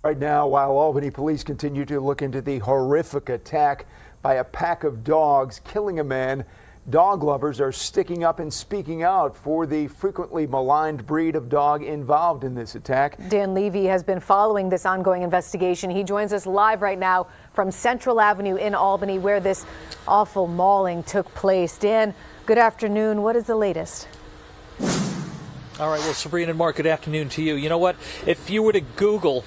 Right now, while Albany police continue to look into the horrific attack by a pack of dogs killing a man, dog lovers are sticking up and speaking out for the frequently maligned breed of dog involved in this attack. Dan Levy has been following this ongoing investigation. He joins us live right now from Central Avenue in Albany, where this awful mauling took place. Dan, good afternoon. What is the latest? All right, well, Sabrina and Mark, good afternoon to you. You know what? If you were to Google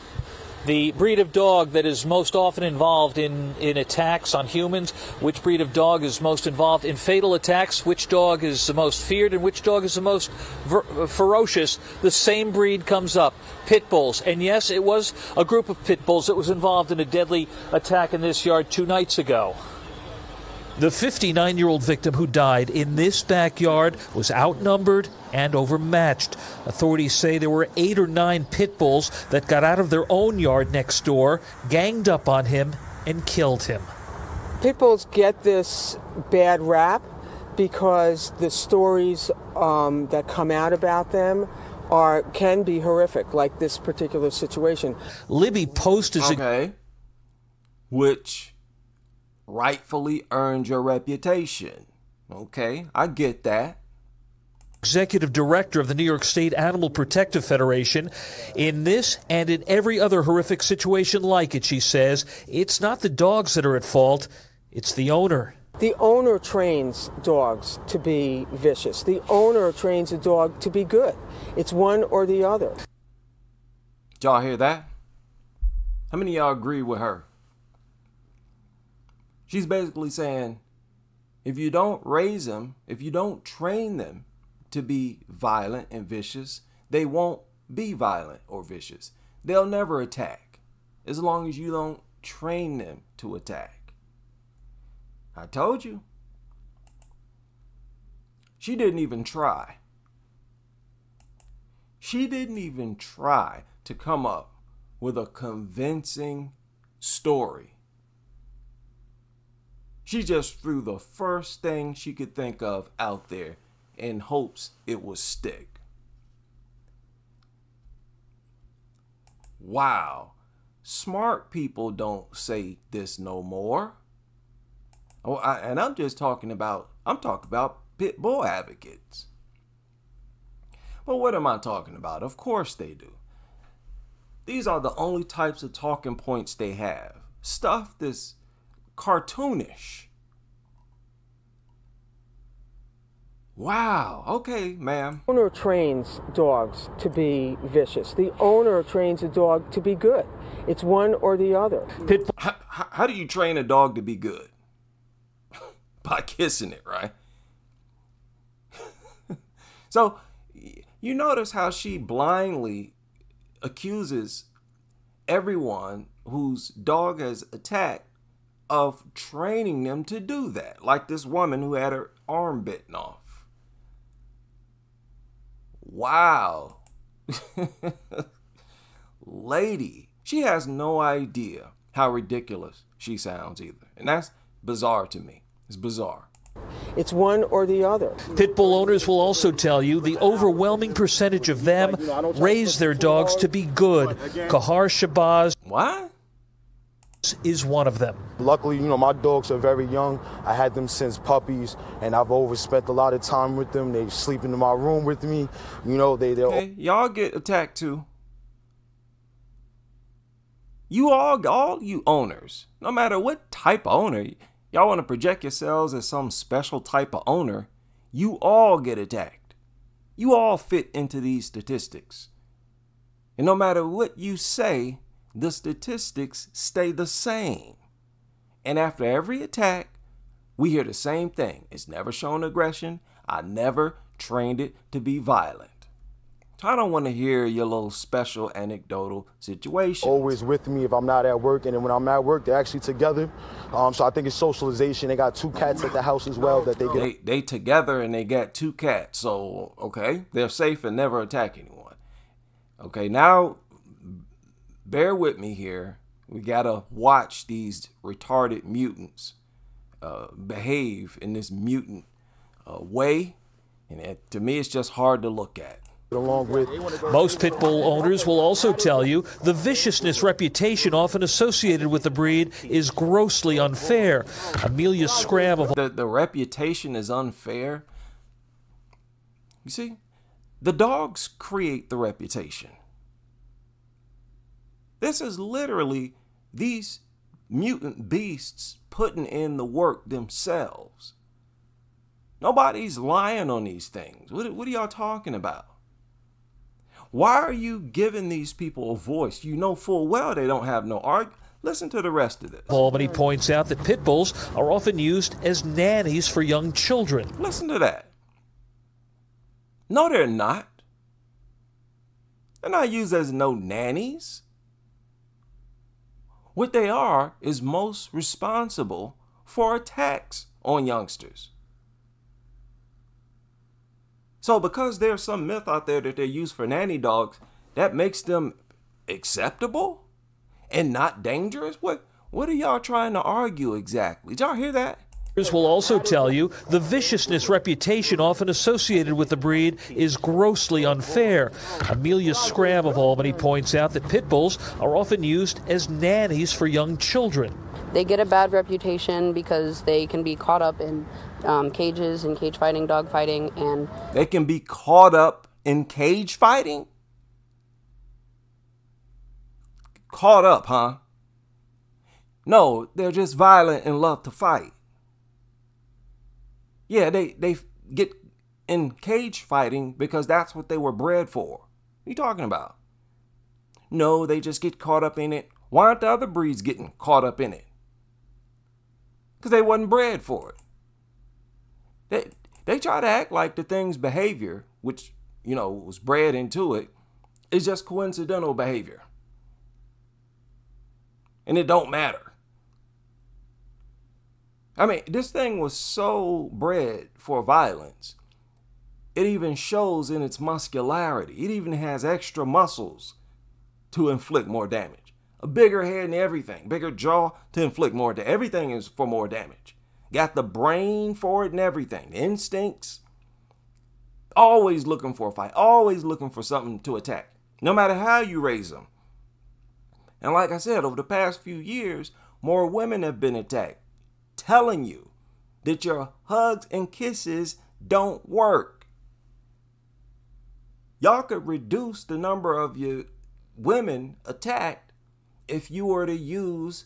the breed of dog that is most often involved in attacks on humans, which breed of dog is most involved in fatal attacks, which dog is the most feared, and which dog is the most ferocious, the same breed comes up, pit bulls. And yes, it was a group of pit bulls that was involved in a deadly attack in this yard 2 nights ago. The 59-year-old victim who died in this backyard was outnumbered and overmatched. Authorities say there were 8 or 9 pit bulls that got out of their own yard next door, ganged up on him, and killed him. Pit bulls get this bad rap because the stories that come out about them can be horrific, like this particular situation. Libby Post is which rightfully earned your reputation. Okay, I get that. Executive Director of the New York State Animal Protective Federation. In this and in every other horrific situation like it, she says, it's not the dogs that are at fault, it's the owner. The owner trains dogs to be vicious. The owner trains a dog to be good. It's one or the other. Did y'all hear that? How many of y'all agree with her? She's basically saying, if you don't raise them, if you don't train them to be violent and vicious, they won't be violent or vicious. They'll never attack as long as you don't train them to attack. I told you. She didn't even try. She didn't even try to come up with a convincing story. She just threw the first thing she could think of out there in hopes it would stick. Wow. Smart people don't say this no more. Oh, and I'm talking about pit bull advocates. But what am I talking about? Of course they do. These are the only types of talking points they have. Stuff that's cartoonish. Wow. Okay, ma'am. The owner trains dogs to be vicious. The owner trains a dog to be good. It's one or the other. How do you train a dog to be good? By kissing it, right? So, you notice how she blindly accuses everyone whose dog has attacked of training them to do that. Like this woman who had her arm bitten off. Wow. Lady, she has no idea how ridiculous she sounds either. And that's bizarre to me. It's bizarre. It's one or the other. Pit bull owners will also tell you the overwhelming percentage of them raise their dogs to be good. Kahar Shabazz is one of them. Luckily, my dogs are very young. I had them since puppies, and I've always spent a lot of time with them. They sleep in my room with me. Okay, y'all get attacked too. You all you owners, no matter what type of owner, y'all want to project yourselves as some special type of owner, you all get attacked. You all fit into these statistics. And no matter what you say, the statistics stay the same. And after every attack, we hear the same thing. It's never shown aggression. I never trained it to be violent. I don't want to hear your little special anecdotal situation. Always with me if I'm not at work, and then when I'm at work, they're actually together. So I think it's socialization. They got 2 cats at the house as well that they get. They together and they got 2 cats. So, okay, they're safe and never attack anyone. Okay, now bear with me here. We gotta watch these retarded mutants behave in this mutant way, and to me, it's just hard to look at. along with. Most pit bull owners will also tell you the viciousness reputation often associated with the breed is grossly unfair. Amelia Scram of The reputation is unfair. You see, the dogs create the reputation. This is literally these mutant beasts putting in the work themselves. Nobody's lying on these things. What are y'all talking about? Why are you giving these people a voice? You know full well they don't have no argument. Listen to the rest of this. Albany points out that pit bulls are often used as nannies for young children. Listen to that. No, they're not. They're not used as no nannies. What they are is most responsible for attacks on youngsters. So because there's some myth out there that they're used for nanny dogs, that makes them acceptable and not dangerous? What are y'all trying to argue exactly? Did y'all hear that? Will also tell you the viciousness reputation often associated with the breed is grossly unfair. Amelia Scram of Albany points out that pit bulls are often used as nannies for young children. They get a bad reputation because they can be caught up in cages and cage fighting, dog fighting, and they can be caught up in cage fighting? Caught up, huh? No, they're just violent and love to fight. Yeah, they get in cage fighting because that's what they were bred for. What are you talking about? No, they just get caught up in it. Why aren't the other breeds getting caught up in it? Because they wasn't bred for it. They try to act like the thing's behavior, which, you know, was bred into it, is just coincidental behavior. And it don't matter. I mean, this thing was so bred for violence. It even shows in its muscularity. It even has extra muscles to inflict more damage. A bigger head and everything. Bigger jaw to inflict more damage. Everything is for more damage. Got the brain for it and everything. The instincts. Always looking for a fight. Always looking for something to attack. No matter how you raise them. And like I said, over the past few years, more women have been attacked. Telling you that your hugs and kisses don't work. Y'all could reduce the number of your women attacked if you were to use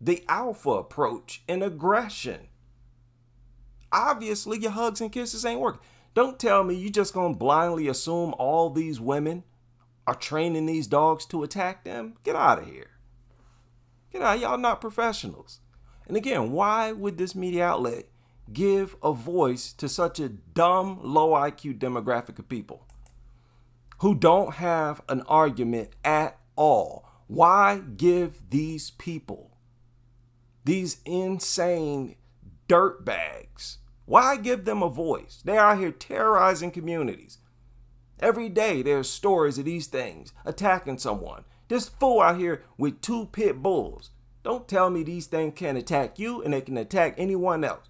the alpha approach in aggression. Obviously, your hugs and kisses ain't working. Don't tell me you just gonna blindly assume all these women are training these dogs to attack them. Get out of here. Get out. Y'all not professionals. And again, why would this media outlet give a voice to such a dumb, low IQ demographic of people who don't have an argument at all? Why give these people, these insane dirtbags, why give them a voice? They're out here terrorizing communities. Every day there's stories of these things attacking someone. This fool out here with 2 pit bulls. Don't tell me these things can attack you and they can attack anyone else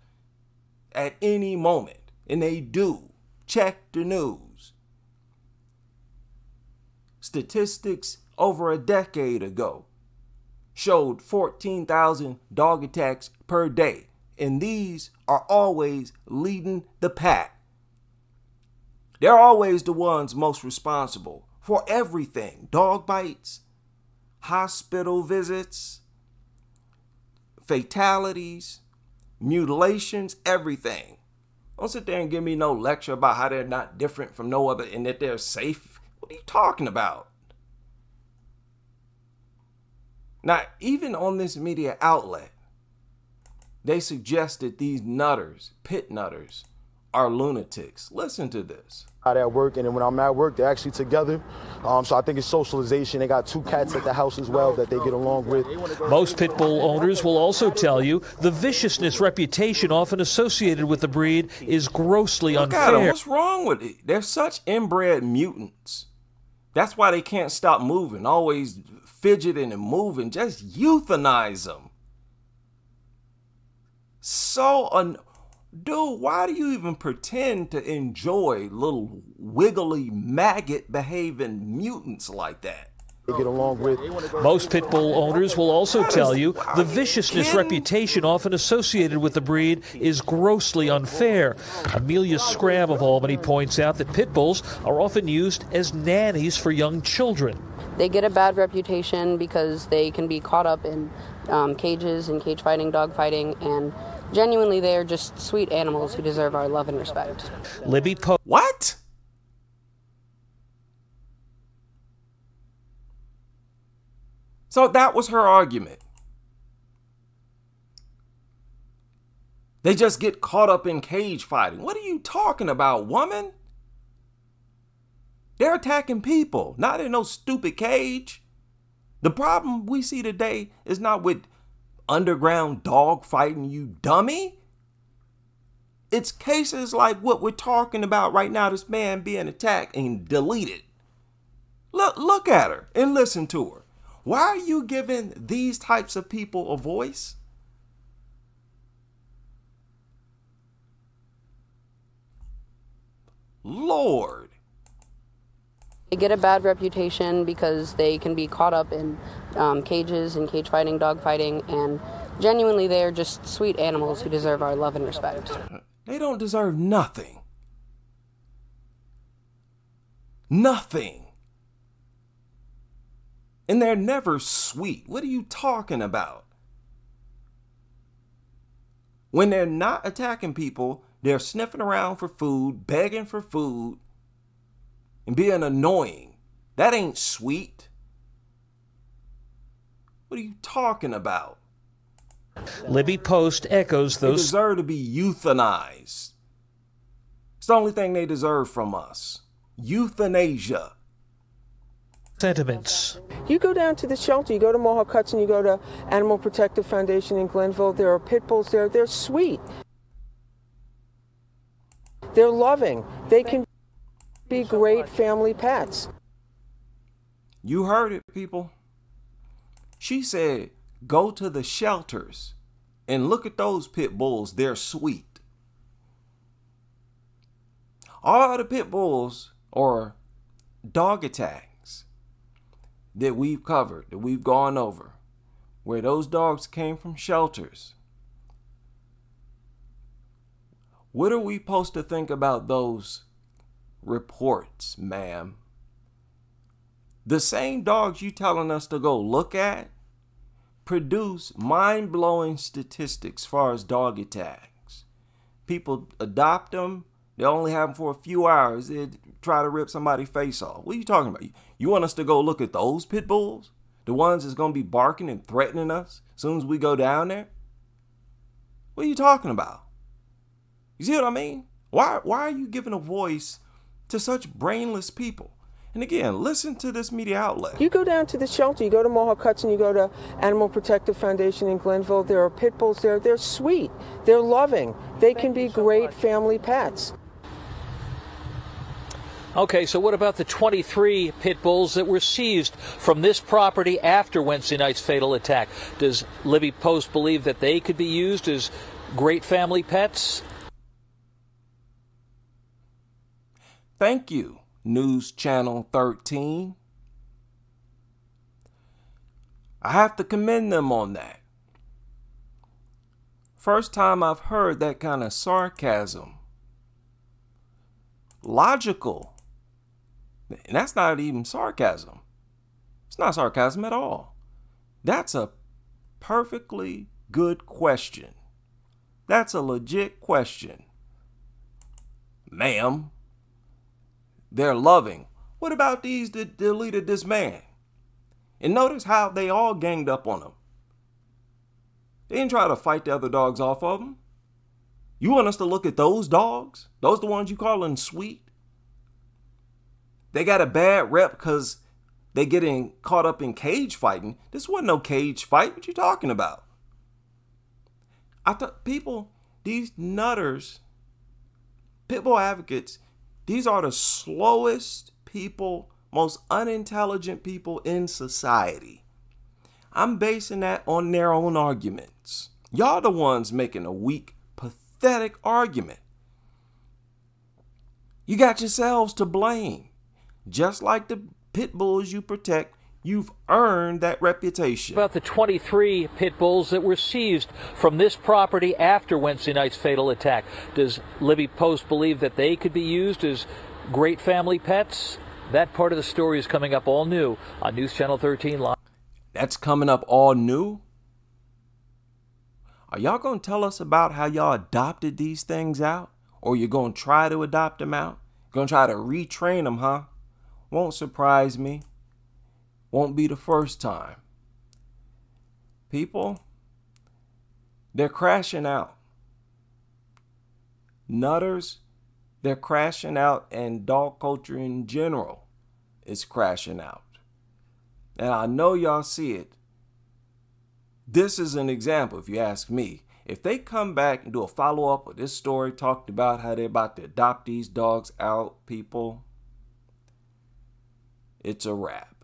at any moment. And they do. Check the news. Statistics over a decade ago showed 14,000 dog attacks per day. And these are always leading the pack. They're always the ones most responsible for everything. Dog bites, hospital visits, fatalities, mutilations, everything. Don't sit there and give me no lecture about how they're not different from no other and that they're safe. What are you talking about? Now, even on this media outlet, they suggest that these nutters, pit nutters, are lunatics. Listen to this. Out at work, and then when I'm at work, they're actually together. So I think it's socialization. They got 2 cats at the house as well that they get along with. Most pit bull owners will also tell you the viciousness reputation often associated with the breed is grossly unfair. What's wrong with it? They're such inbred mutants. That's why they can't stop moving, always fidgeting and moving. Just euthanize them. Dude, why do you even pretend to enjoy little wiggly maggot behaving mutants like that? They get along with. Most pit bull owners will also tell you the viciousness reputation often associated with the breed is grossly unfair. Amelia Scram of Albany points out that pit bulls are often used as nannies for young children. They get a bad reputation because they can be caught up in cages and cage fighting, dog fighting, and genuinely they are just sweet animals who deserve our love and respect. Libby Poe. What? So that was her argument. They just get caught up in cage fighting. What are you talking about, woman? They're attacking people, not in no stupid cage. The problem we see today is not with underground dog fighting, you dummy. It's cases like what we're talking about right now, this man being attacked and deleted. Look at her and listen to her. Why are you giving these types of people a voice? Lord. They get a bad reputation because they can be caught up in cages and cage fighting, dog fighting, and genuinely they are just sweet animals who deserve our love and respect. They don't deserve nothing. Nothing. And they're never sweet. What are you talking about? When they're not attacking people, they're sniffing around for food, begging for food, and being annoying. That ain't sweet. What are you talking about? Libby Post echoes They those deserve to be euthanized. It's the only thing they deserve from us. Euthanasia. sentiments. You go down to the shelter, you go to Mohawk Hudson, you go to Animal Protective Foundation in Glenville, there are pit bulls there. They're sweet. They're loving. They can be great family pets. You heard it, people. She said, go to the shelters and look at those pit bulls. They're sweet. All the pit bulls or dog attacks that we've covered, that we've gone over, where those dogs came from shelters. What are we supposed to think about those reports, ma'am? The same dogs you telling us to go look at produce mind-blowing statistics as far as dog attacks. People adopt them. They only have them for a few hours. They try to rip somebody's face off. What are you talking about? You want us to go look at those pit bulls? The ones that's going to be barking and threatening us as soon as we go down there? What are you talking about? You see what I mean? Why are you giving a voice to such brainless people? And again, listen to this media outlet. You go down to the shelter, you go to Mohawk Hudson, you go to Animal Protective Foundation in Glenville, there are pit bulls there. They're sweet. They're loving. They can be great family pets. Okay, so what about the 23 pit bulls that were seized from this property after Wednesday night's fatal attack? Does Libby Post believe that they could be used as great family pets? Thank you, News Channel 13. I have to commend them on that. First time I've heard that kind of sarcasm. Logical. And that's not even sarcasm. It's not sarcasm at all. That's a perfectly good question. That's a legit question. Ma'am, they're loving. What about these that deleted this man? And notice how they all ganged up on him. They didn't try to fight the other dogs off of him. You want us to look at those dogs? Those the ones you calling sweet? They got a bad rep because they getting caught up in cage fighting. This wasn't no cage fight. What you talking about? I thought people, these nutters, pit bull advocates, these are the slowest people, most unintelligent people in society. I'm basing that on their own arguments. Y'all the ones making a weak, pathetic argument. You got yourselves to blame. Just like the pit bulls you protect, you've earned that reputation. About the 23 pit bulls that were seized from this property after Wednesday night's fatal attack. Does Libby Post believe that they could be used as great family pets? That part of the story is coming up all new on News Channel 13 Live. That's coming up all new? Are y'all going to tell us about how y'all adopted these things out? Or you're going to try to adopt them out? Going to try to retrain them, huh? Won't surprise me. Won't be the first time. People, they're crashing out. Nutters, they're crashing out, and dog culture in general is crashing out. And I know y'all see it. This is an example, if you ask me. If they come back and do a follow-up with this story, talking about how they're about to adopt these dogs out, people, it's a wrap.